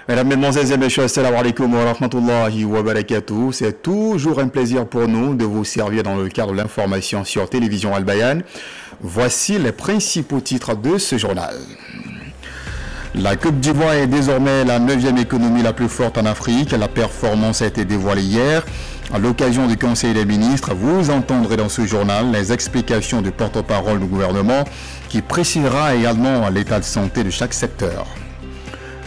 Mesdames, Mesdemoiselles et Messieurs, assalamu alaikum wa rahmatullahi wa barakatuh. C'est toujours un plaisir pour nous de vous servir dans le cadre de l'information sur Télévision Al Bayan. Voici les principaux titres de ce journal. La Côte d'Ivoire est désormais la 9e économie la plus forte en Afrique. La performance a été dévoilée hier. À l'occasion du Conseil des ministres, vous entendrez dans ce journal les explications du porte-parole du gouvernement qui précisera également l'état de santé de chaque secteur.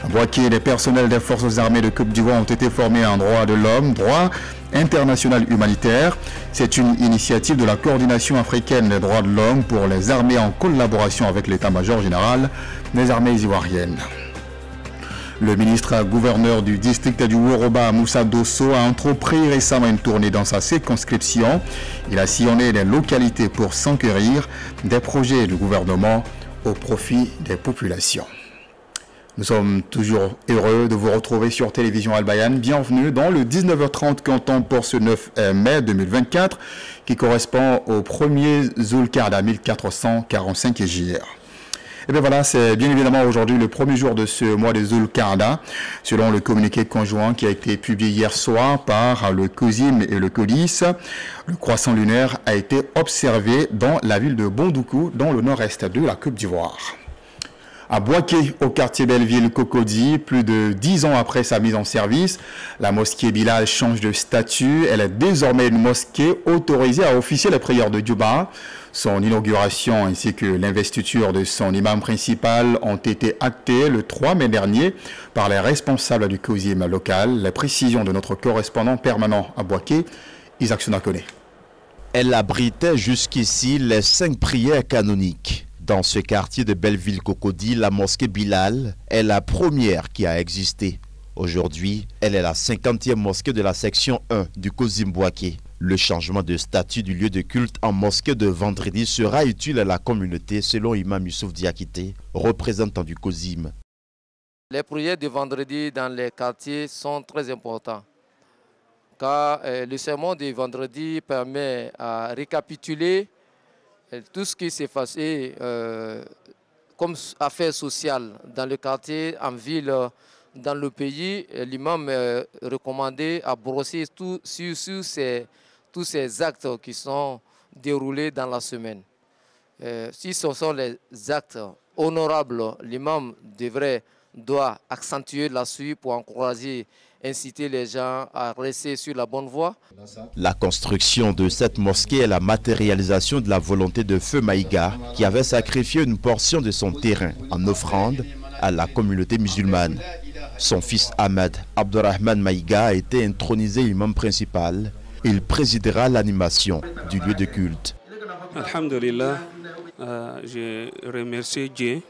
À Boaké, les personnels des forces armées de Côte d'Ivoire ont été formés en droit de l'homme, droit international humanitaire. C'est une initiative de la coordination africaine des droits de l'homme pour les armées en collaboration avec l'état-major général des armées ivoiriennes. Le ministre-gouverneur du district du Woroba, Moussa Dosso, a entrepris récemment une tournée dans sa circonscription. Il a sillonné les localités pour s'enquérir des projets du gouvernement au profit des populations. Nous sommes toujours heureux de vous retrouver sur Télévision Al Bayan. Bienvenue dans le 19h30 qu'on tombe pour ce 9 mai 2024 qui correspond au 1er Zulqa'da 1445 Hijr. Et bien voilà, c'est bien évidemment aujourd'hui le premier jour de ce mois de Zulqa'da, selon le communiqué conjoint qui a été publié hier soir par le COSIM et le CODIS. Le croissant lunaire a été observé dans la ville de Bondoukou, dans le nord-est de la Côte d'Ivoire. À Boaké, au quartier Belleville-Cocody, plus de 10 ans après sa mise en service, la mosquée Bilal change de statut. Elle est désormais une mosquée autorisée à officier les prières de Djouba. Son inauguration ainsi que l'investiture de son imam principal ont été actées le 3 mai dernier par les responsables du COSIM local. Les précisions de notre correspondant permanent à Boaké, Isaac Sunakone. Elle abritait jusqu'ici les 5 prières canoniques. Dans ce quartier de Belleville-Cocody, la mosquée Bilal est la première qui a existé. Aujourd'hui, elle est la 50e mosquée de la section 1 du COSIM Boaké. Le changement de statut du lieu de culte en mosquée de vendredi sera utile à la communauté selon Imam Youssouf Diakité, représentant du COSIM. Les prières de vendredi dans les quartiers sont très importants car le sermon de vendredi permet à récapituler tout ce qui s'est passé comme affaires sociales dans le quartier, en ville, dans le pays. L'imam est recommandé à brosser sur tous ces actes qui sont déroulés dans la semaine. Si ce sont les actes honorables, l'imam doit accentuer là-dessus pour encourager, inciter les gens à rester sur la bonne voie. La construction de cette mosquée est la matérialisation de la volonté de Feu Maïga qui avait sacrifié une portion de son terrain en offrande à la communauté musulmane. Son fils Ahmed Abdurrahman Maïga a été intronisé imam principal. Il présidera l'animation du lieu de culte. Alhamdulillah, je remercie Dieu.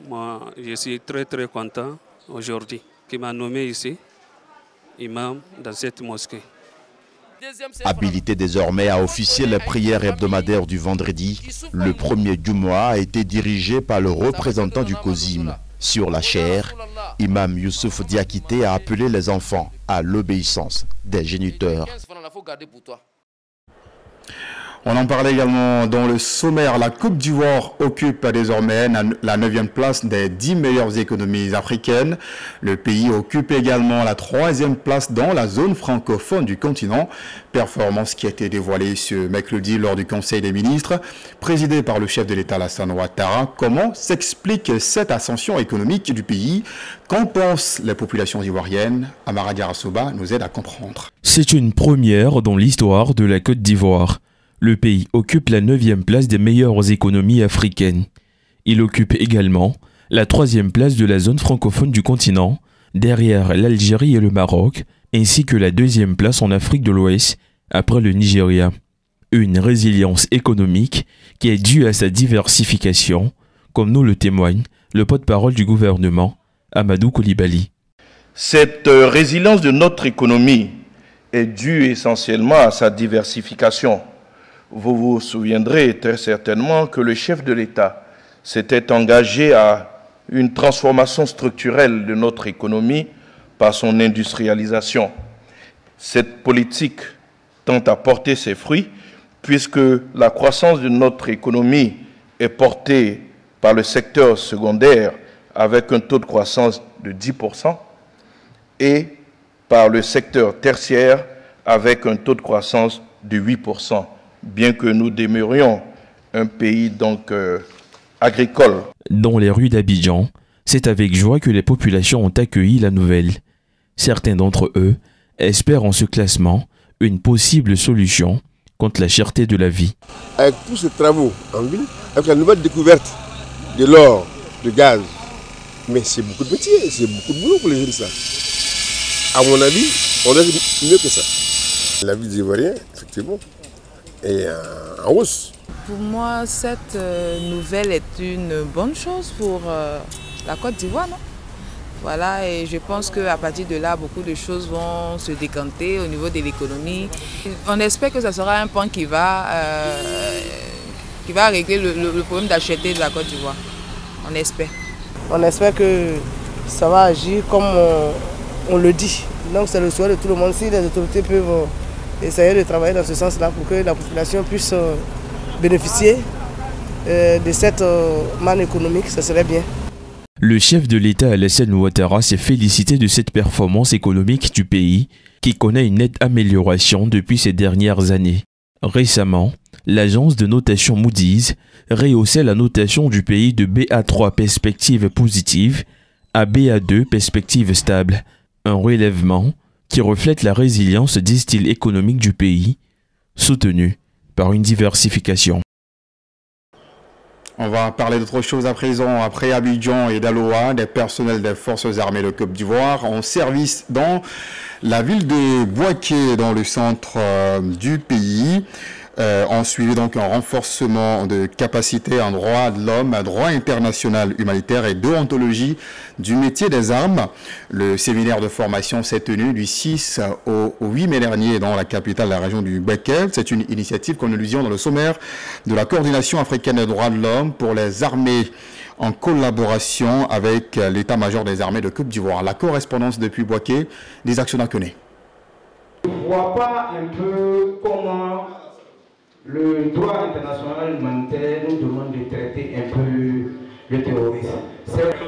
Moi, je suis très content aujourd'hui qui m'a nommé ici, imam dans cette mosquée. Habilité désormais à officier les prières hebdomadaires du vendredi, le premier du mois a été dirigé par le représentant du COSIM. Sur la chaire, Imam Youssouf Diakité a appelé les enfants à l'obéissance des géniteurs. On en parlait également dans le sommaire. La Côte d'Ivoire occupe désormais la 9e place des 10 meilleures économies africaines. Le pays occupe également la 3e place dans la zone francophone du continent. Performance qui a été dévoilée ce mercredi lors du Conseil des ministres, présidé par le chef de l'État Alassane Ouattara. Comment s'explique cette ascension économique du pays? Qu'en pensent les populations ivoiriennes? Amara Diarasoba nous aide à comprendre. C'est une première dans l'histoire de la Côte d'Ivoire. Le pays occupe la 9e place des meilleures économies africaines. Il occupe également la 3e place de la zone francophone du continent, derrière l'Algérie et le Maroc, ainsi que la 2e place en Afrique de l'Ouest, après le Nigeria. Une résilience économique qui est due à sa diversification, comme nous le témoigne le porte-parole du gouvernement, Amadou Koulibaly. Cette résilience de notre économie est due essentiellement à sa diversification. Vous vous souviendrez très certainement que le chef de l'État s'était engagé à une transformation structurelle de notre économie par son industrialisation. Cette politique tend à porter ses fruits puisque la croissance de notre économie est portée par le secteur secondaire avec un taux de croissance de 10%, et par le secteur tertiaire avec un taux de croissance de 8%, bien que nous demeurions un pays donc agricole. Dans les rues d'Abidjan, c'est avec joie que les populations ont accueilli la nouvelle. Certains d'entre eux espèrent en ce classement une possible solution contre la cherté de la vie. Avec tous ces travaux en ville, avec la nouvelle découverte de l'or, du gaz, mais c'est beaucoup de métiers, c'est beaucoup de boulot pour les jeunes, ça. À mon avis, on est mieux que ça. La vie des Ivoiriens, effectivement, est en hausse. Pour moi, cette nouvelle est une bonne chose pour la Côte d'Ivoire, non? Voilà, et je pense qu'à partir de là, beaucoup de choses vont se décanter au niveau de l'économie. On espère que ça sera un point qui va régler le problème d'acheter de la Côte d'Ivoire. On espère. On espère que ça va agir comme on le dit. Donc c'est le souhait de tout le monde. Si les autorités peuvent essayer de travailler dans ce sens-là pour que la population puisse bénéficier de cette manne économique, ça serait bien. Le chef de l'État Alassane Ouattara s'est félicité de cette performance économique du pays qui connaît une nette amélioration depuis ces dernières années. Récemment, l'agence de notation Moody's rehaussait la notation du pays de BA3 perspective positive à BA2 perspective stable, un relèvement qui reflète la résilience, disent-ils, économique du pays, soutenue par une diversification. On va parler d'autre chose à présent. Après Abidjan et Daloa, des personnels des forces armées de Côte d'Ivoire en service dans la ville de Bouaké, dans le centre du pays. ont suivi donc un renforcement de capacité en droit de l'homme, un droit international humanitaire et déontologie du métier des armes. Le séminaire de formation s'est tenu du 6 au 8 mai dernier dans la capitale de la région du Bakel. C'est une initiative qu'on allusion dans le sommaire de la coordination africaine des droits de l'homme pour les armées en collaboration avec l'état-major des armées de Côte d'Ivoire. La correspondance depuis Bouaké, des actions d'Akené. Je ne vois pas un peu comment le droit international humanitaire nous demande de traiter un peu le terrorisme.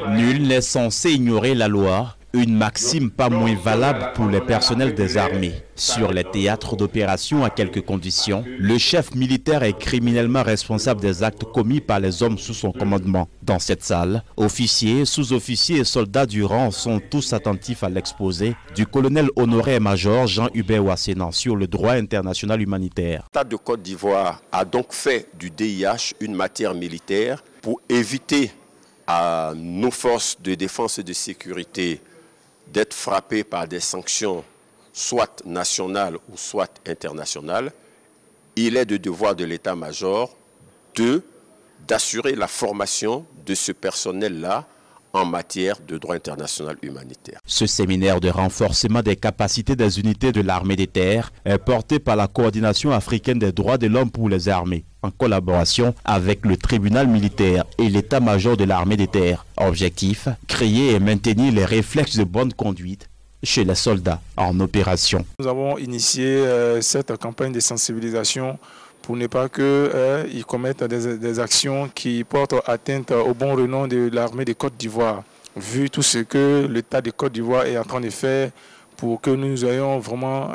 Nul n'est censé ignorer la loi, une maxime pas moins valable pour les personnels des armées. Sur les théâtres d'opération, à quelques conditions, le chef militaire est criminellement responsable des actes commis par les hommes sous son commandement. Dans cette salle, officiers, sous-officiers et soldats du rang sont tous attentifs à l'exposé du colonel honoré et major Jean-Hubert Ouassénan sur le droit international humanitaire. L'État de Côte d'Ivoire a donc fait du DIH une matière militaire pour éviter à nos forces de défense et de sécurité d'être frappées par des sanctions soit nationales ou soit internationales. Il est de devoir de l'état-major d'assurer la formation de ce personnel-là en matière de droit international humanitaire. Ce séminaire de renforcement des capacités des unités de l'armée des terres est porté par la coordination africaine des droits de l'homme pour les armées, en collaboration avec le tribunal militaire et l'état-major de l'armée des terres. Objectif, créer et maintenir les réflexes de bonne conduite chez les soldats en opération. Nous avons initié cette campagne de sensibilisation pour ne pas qu'ils commettent des actions qui portent atteinte au bon renom de l'armée de Côte d'Ivoire, vu tout ce que l'État de Côte d'Ivoire est en train de faire pour que nous ayons vraiment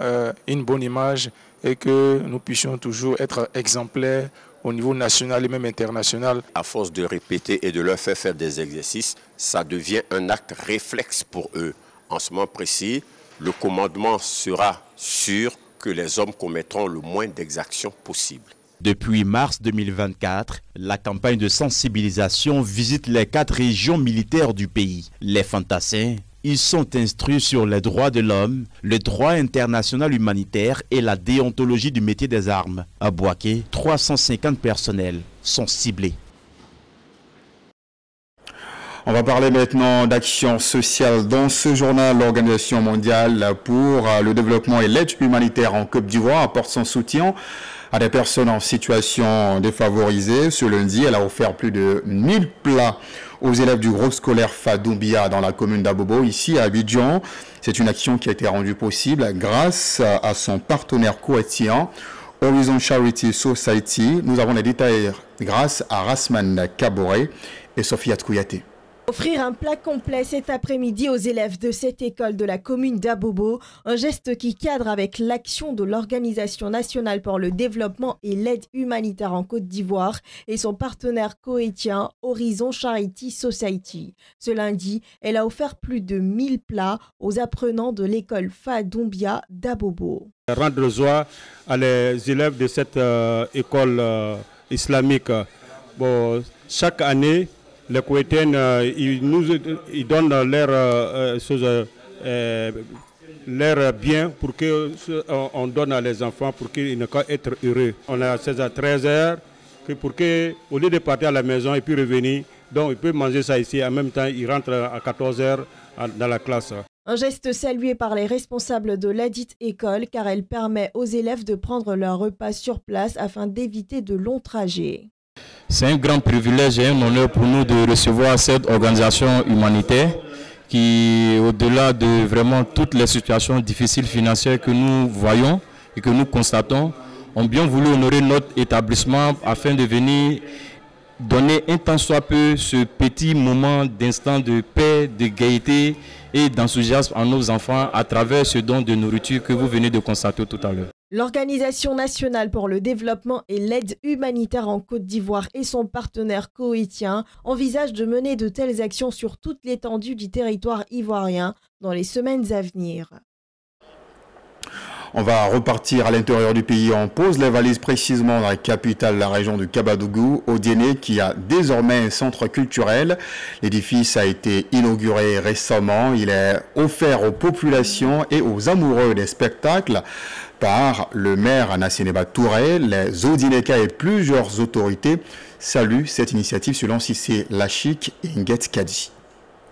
une bonne image et que nous puissions toujours être exemplaires au niveau national et même international. À force de répéter et de leur faire des exercices, ça devient un acte réflexe pour eux. En ce moment précis, le commandement sera sûr que les hommes commettront le moins d'exactions possible. Depuis mars 2024, la campagne de sensibilisation visite les 4 régions militaires du pays. Les fantassins, ils sont instruits sur les droits de l'homme, le droit international humanitaire et la déontologie du métier des armes. À Bouaké, 350 personnels sont ciblés. On va parler maintenant d'action sociale. Dans ce journal, l'Organisation mondiale pour le développement et l'aide humanitaire en Côte d'Ivoire apporte son soutien à des personnes en situation défavorisée. Ce lundi, elle a offert plus de 1000 plats aux élèves du groupe scolaire Fadoumbia dans la commune d'Abobo, ici à Abidjan. C'est une action qui a été rendue possible grâce à son partenaire coétien, Horizon Charity Society. Nous avons les détails grâce à Rasman Kaboré et Sophia Tkouyaté. Offrir un plat complet cet après-midi aux élèves de cette école de la commune d'Abobo, un geste qui cadre avec l'action de l'Organisation nationale pour le développement et l'aide humanitaire en Côte d'Ivoire et son partenaire coétien Horizon Charity Society. Ce lundi, elle a offert plus de 1000 plats aux apprenants de l'école Fadombia d'Abobo. Rendre joie à les élèves de cette école islamique. Bon, chaque année, les Koweïtiennes, ils donnent leur bien pour qu'on donne à les enfants pour qu'ils n'aient qu'à être heureux. On a 16 à 13 heures pour qu'au lieu de partir à la maison et puis revenir, donc ils peuvent manger ça ici. En même temps, ils rentrent à 14 heures dans la classe. Un geste salué par les responsables de ladite école car elle permet aux élèves de prendre leur repas sur place afin d'éviter de longs trajets. C'est un grand privilège et un honneur pour nous de recevoir cette organisation humanitaire qui, au-delà de vraiment toutes les situations difficiles financières que nous voyons et que nous constatons, ont bien voulu honorer notre établissement afin de venir donner un tant soit peu ce petit moment d'instant de paix, de gaieté et d'enthousiasme à nos enfants à travers ce don de nourriture que vous venez de constater tout à l'heure. L'Organisation nationale pour le développement et l'aide humanitaire en Côte d'Ivoire et son partenaire koweïtien envisagent de mener de telles actions sur toute l'étendue du territoire ivoirien dans les semaines à venir. On va repartir à l'intérieur du pays. On pose les valises précisément dans la capitale, la région du Kabadougou, au Diéné, qui a désormais un centre culturel. L'édifice a été inauguré récemment. Il est offert aux populations et aux amoureux des spectacles par le maire Anasénéba Touré. Les Odinéka et plusieurs autorités saluent cette initiative selon Cissé Lachik et Nguet Kadi.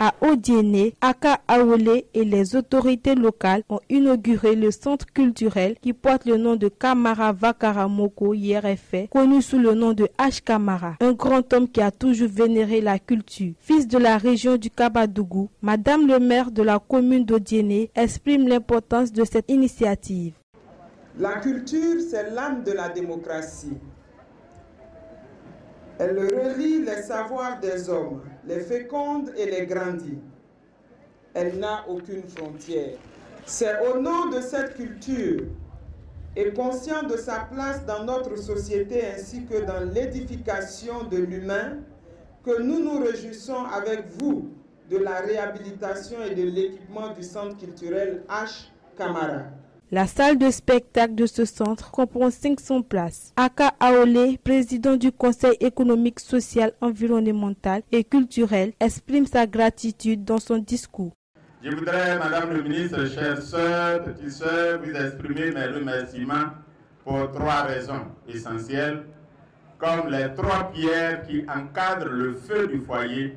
À Odiéné, Aka Aolé et les autorités locales ont inauguré le centre culturel qui porte le nom de Kamara Vakaramoko Yerefe, connu sous le nom de H. Kamara, un grand homme qui a toujours vénéré la culture. Fils de la région du Kabadougou, Madame le maire de la commune d'Odiéné exprime l'importance de cette initiative. La culture, c'est l'âme de la démocratie. Elle relie les savoirs des hommes, les féconde et les grandit. Elle n'a aucune frontière. C'est au nom de cette culture et conscient de sa place dans notre société ainsi que dans l'édification de l'humain que nous nous réjouissons avec vous de la réhabilitation et de l'équipement du centre culturel H. Kamara. La salle de spectacle de ce centre comprend 500 places. Aka Aolé, président du Conseil économique, social, environnemental et culturel, exprime sa gratitude dans son discours. Je voudrais, Madame le ministre, chères sœurs, petites sœurs, vous exprimer mes remerciements pour 3 raisons essentielles, comme les 3 pierres qui encadrent le feu du foyer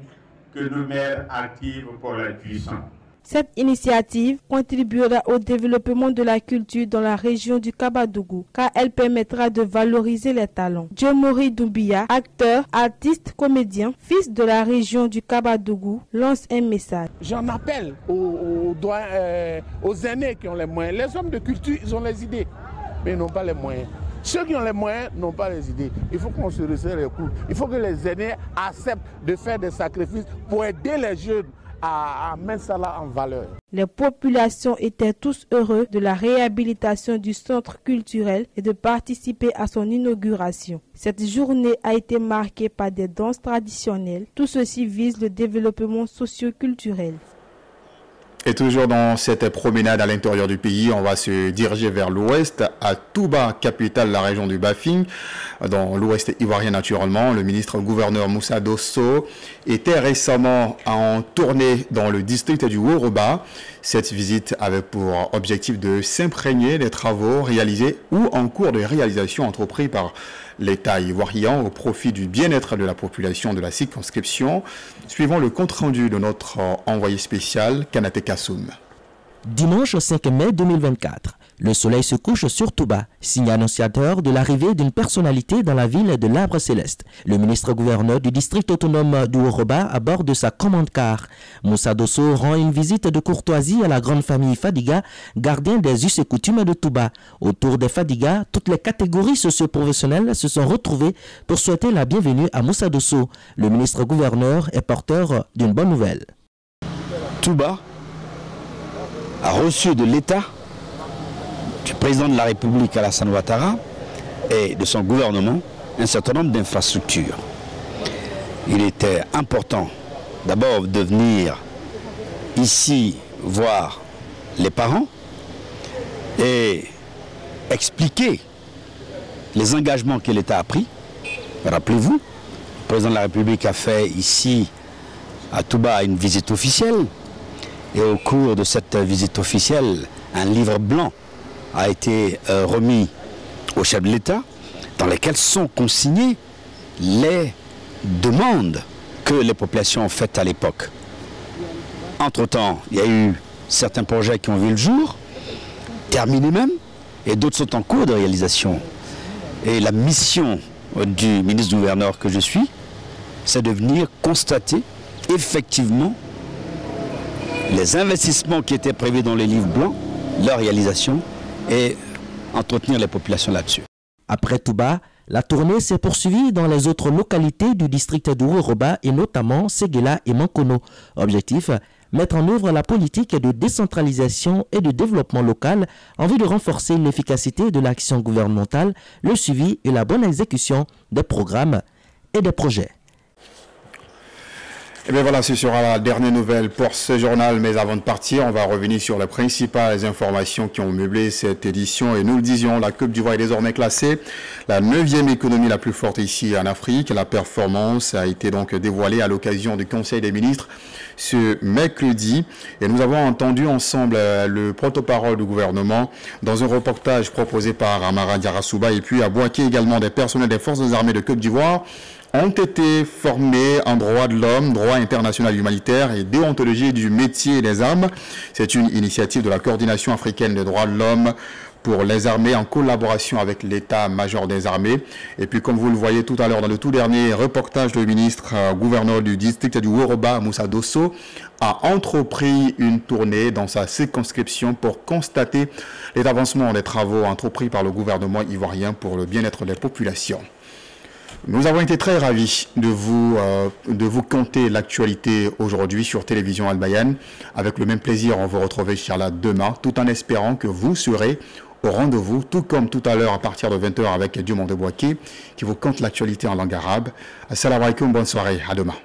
que nos mères activent pour les puissants. Cette initiative contribuera au développement de la culture dans la région du Kabadougou, car elle permettra de valoriser les talents. Djemori Doumbia, acteur, artiste, comédien, fils de la région du Kabadougou, lance un message. J'en appelle aux aînés qui ont les moyens. Les hommes de culture, ils ont les idées, mais ils n'ont pas les moyens. Ceux qui ont les moyens n'ont pas les idées. Il faut qu'on se resserre les coudes. Il faut que les aînés acceptent de faire des sacrifices pour aider les jeunes à mettre ça là en valeur. Les populations étaient tous heureux de la réhabilitation du centre culturel et de participer à son inauguration. Cette journée a été marquée par des danses traditionnelles. Tout ceci vise le développement socio-culturel. Et toujours dans cette promenade à l'intérieur du pays, on va se diriger vers l'ouest, à Touba, capitale de la région du Bafing, dans l'ouest ivoirien naturellement. Le ministre-gouverneur Moussa Dosso était récemment en tournée dans le district du Woroba. Cette visite avait pour objectif de s'imprégner des travaux réalisés ou en cours de réalisation entrepris par l'État ivoirien au profit du bien-être de la population de la circonscription, suivant le compte-rendu de notre envoyé spécial, Kanate Kassoum. Dimanche 5 mai 2024, Le soleil se couche sur Touba, signe annonciateur de l'arrivée d'une personnalité dans la ville de l'Arbre Céleste. Le ministre-gouverneur du district autonome du Woroba à bord de sa commande-car. Moussa Dosso rend une visite de courtoisie à la grande famille Fadiga, gardien des us et coutumes de Touba. Autour des Fadiga, toutes les catégories socio-professionnelles se sont retrouvées pour souhaiter la bienvenue à Moussa Dosso. Le ministre-gouverneur est porteur d'une bonne nouvelle. Touba a reçu de l'État, du président de la République Alassane Ouattara et de son gouvernement un certain nombre d'infrastructures. Il était important d'abord de venir ici voir les parents et expliquer les engagements que l'État a pris. Rappelez-vous, le président de la République a fait ici à Touba une visite officielle et au cours de cette visite officielle, un livre blanc a été remis au chef de l'État dans lesquels sont consignées les demandes que les populations ont faites à l'époque. Entre-temps, il y a eu certains projets qui ont vu le jour, terminés même, et d'autres sont en cours de réalisation. Et la mission du ministre-gouverneur que je suis, c'est de venir constater effectivement les investissements qui étaient prévus dans les livres blancs, leur réalisation, et entretenir les populations là-dessus. Après Touba, la tournée s'est poursuivie dans les autres localités du district du Woroba et notamment Séguéla et Mankono. Objectif, mettre en œuvre la politique de décentralisation et de développement local en vue de renforcer l'efficacité de l'action gouvernementale, le suivi et la bonne exécution des programmes et des projets. Et bien voilà, ce sera la dernière nouvelle pour ce journal, mais avant de partir, on va revenir sur les principales informations qui ont meublé cette édition. Et nous le disions, la Côte d'Ivoire est désormais classée la 9e économie la plus forte ici en Afrique. La performance a été donc dévoilée à l'occasion du Conseil des ministres ce mercredi. Et nous avons entendu ensemble le porte-parole du gouvernement dans un reportage proposé par Amara Diarasouba et puis à Boaké également des personnels des forces armées de Côte d'Ivoire ont été formés en droit de l'homme, droit international humanitaire et déontologie du métier des armes. C'est une initiative de la Coordination africaine des droits de l'homme pour les armées en collaboration avec l'état-major des armées. Et puis comme vous le voyez tout à l'heure dans le tout dernier reportage, le ministre-gouverneur du district du Woroba, Moussa Dosso, a entrepris une tournée dans sa circonscription pour constater les avancements des travaux entrepris par le gouvernement ivoirien pour le bien-être des populations. Nous avons été très ravis de vous conter l'actualité aujourd'hui sur Télévision Al-Bayan. Avec le même plaisir, on vous retrouve Inch'Allah demain, tout en espérant que vous serez au rendez-vous, tout comme tout à l'heure à partir de 20h avec Diomande de Boaké, qui vous conte l'actualité en langue arabe. Assalamu alaikum, bonne soirée, à demain.